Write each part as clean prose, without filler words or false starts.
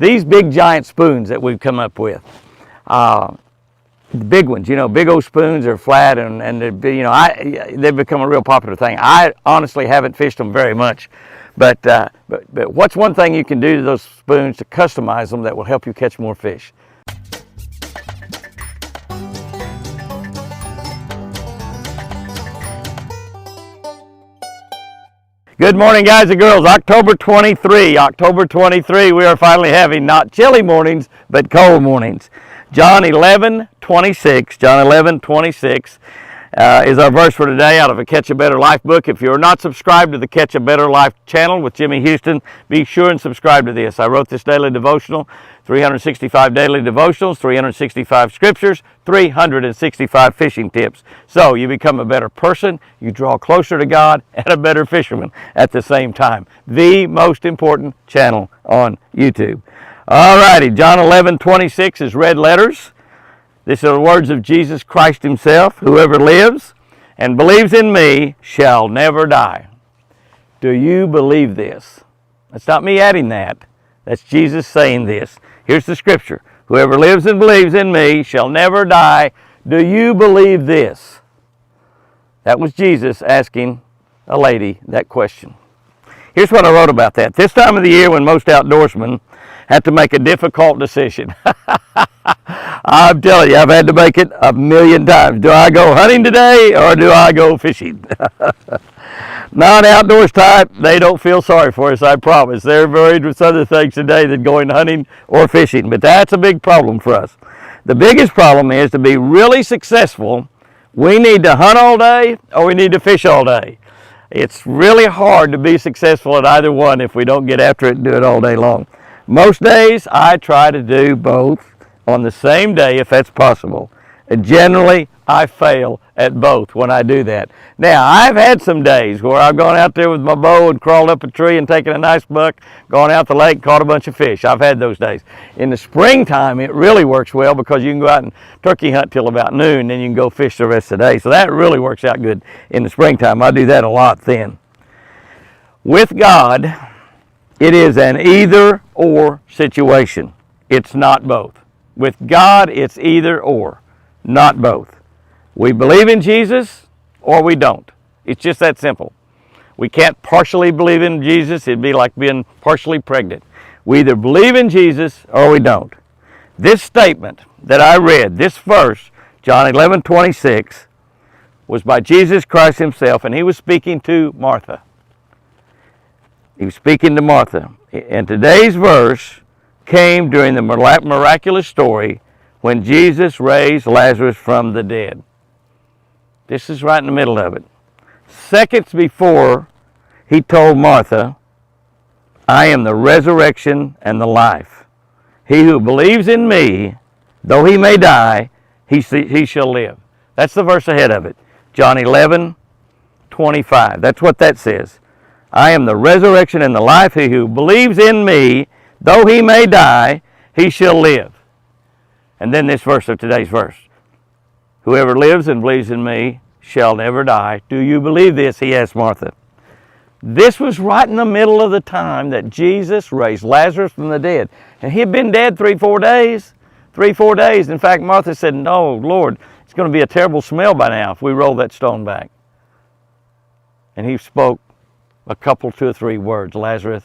These big giant spoons that we've come up with, the big ones, big old spoons are flat and they've become a real popular thing. I honestly haven't fished them very much, but what's one thing you can do to those spoons to customize them that will help you catch more fish? Good morning, guys and girls. October 23, we are finally having not chilly mornings, but cold mornings. John 11:26 is our verse for today out of a Catch a Better Life book. If you're not subscribed to the Catch a Better Life channel with Jimmy Houston, be sure and subscribe to this. I wrote this daily devotional, 365 daily devotionals, 365 scriptures, 365 fishing tips. So you become a better person, you draw closer to God, and a better fisherman at the same time. The most important channel on YouTube. All righty, John 11:26 is red letters. These are the words of Jesus Christ himself. Whoever lives and believes in me shall never die. Do you believe this? That's not me adding that. That's Jesus saying this. Here's the scripture. Whoever lives and believes in me shall never die. Do you believe this? That was Jesus asking a lady that question. Here's what I wrote about that. This time of the year when most outdoorsmen have to make a difficult decision. I'm telling you, I've had to make it a million times. Do I go hunting today or do I go fishing? Non-outdoors type, they don't feel sorry for us, I promise. They're worried with other things today than going hunting or fishing, but that's a big problem for us. The biggest problem is to be really successful, we need to hunt all day or we need to fish all day. It's really hard to be successful at either one if we don't get after it and do it all day long. Most days, I try to do both on the same day if that's possible. And generally, I fail at both when I do that. Now, I've had some days where I've gone out there with my bow and crawled up a tree and taken a nice buck, gone out the lake and caught a bunch of fish. I've had those days. In the springtime, it really works well because you can go out and turkey hunt till about noon, then you can go fish the rest of the day. So that really works out good in the springtime. I do that a lot then. With God, it is an either-or situation. It's not both. With God, it's either-or, not both. We believe in Jesus or we don't. It's just that simple. We can't partially believe in Jesus. It'd be like being partially pregnant. We either believe in Jesus or we don't. This statement that I read, this verse, John 11:26, was by Jesus Christ himself, and he was speaking to Martha. He was speaking to Martha. And today's verse came during the miraculous story when Jesus raised Lazarus from the dead. This is right in the middle of it. Seconds before, he told Martha, I am the resurrection and the life. He who believes in me, though he may die, he shall live. That's the verse ahead of it. John 11:25. That's what that says. I am the resurrection and the life. He who believes in me, though he may die, he shall live. And then this verse of today's verse. Whoever lives and believes in me shall never die. Do you believe this? He asked Martha. This was right in the middle of the time that Jesus raised Lazarus from the dead. And he had been dead 3-4 days. 3-4 days. In fact, Martha said, no, Lord, it's going to be a terrible smell by now if we roll that stone back. And he spoke a couple, 2 or 3 words. Lazarus,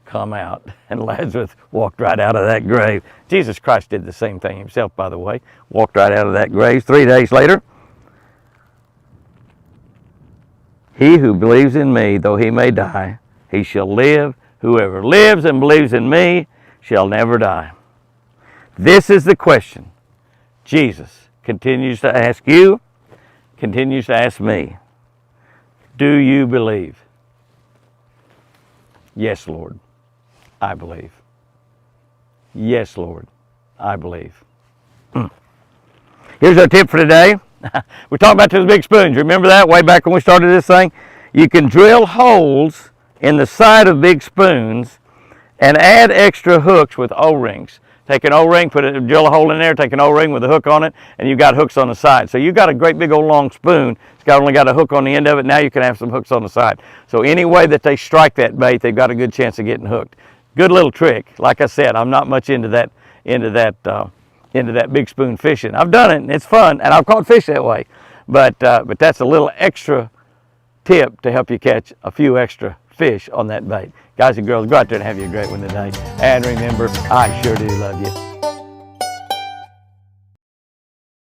come out. And Lazarus walked right out of that grave. Jesus Christ did the same thing himself, by the way. Walked right out of that grave. 3 days later, he who believes in me, though he may die, he shall live. Whoever lives and believes in me shall never die. This is the question Jesus continues to ask you, continues to ask me. Do you believe? Yes, Lord, I believe. Yes, Lord, I believe. Here's our tip for today. We're talking about those big spoons. Remember that way back when we started this thing? You can drill holes in the side of big spoons and add extra hooks with O-rings. Take an O-ring, drill a hole in there, take an O-ring with a hook on it, and you've got hooks on the side. So you've got a great big old long spoon. It's only got a hook on the end of it. Now you can have some hooks on the side. So any way that they strike that bait, they've got a good chance of getting hooked. Good little trick. Like I said, I'm not much into that big spoon fishing. I've done it and it's fun, and I've caught fish that way. But that's a little extra tip to help you catch a few extra fish on that bait. Guys and girls, go out there and have you a great one today. And remember, I sure do love you.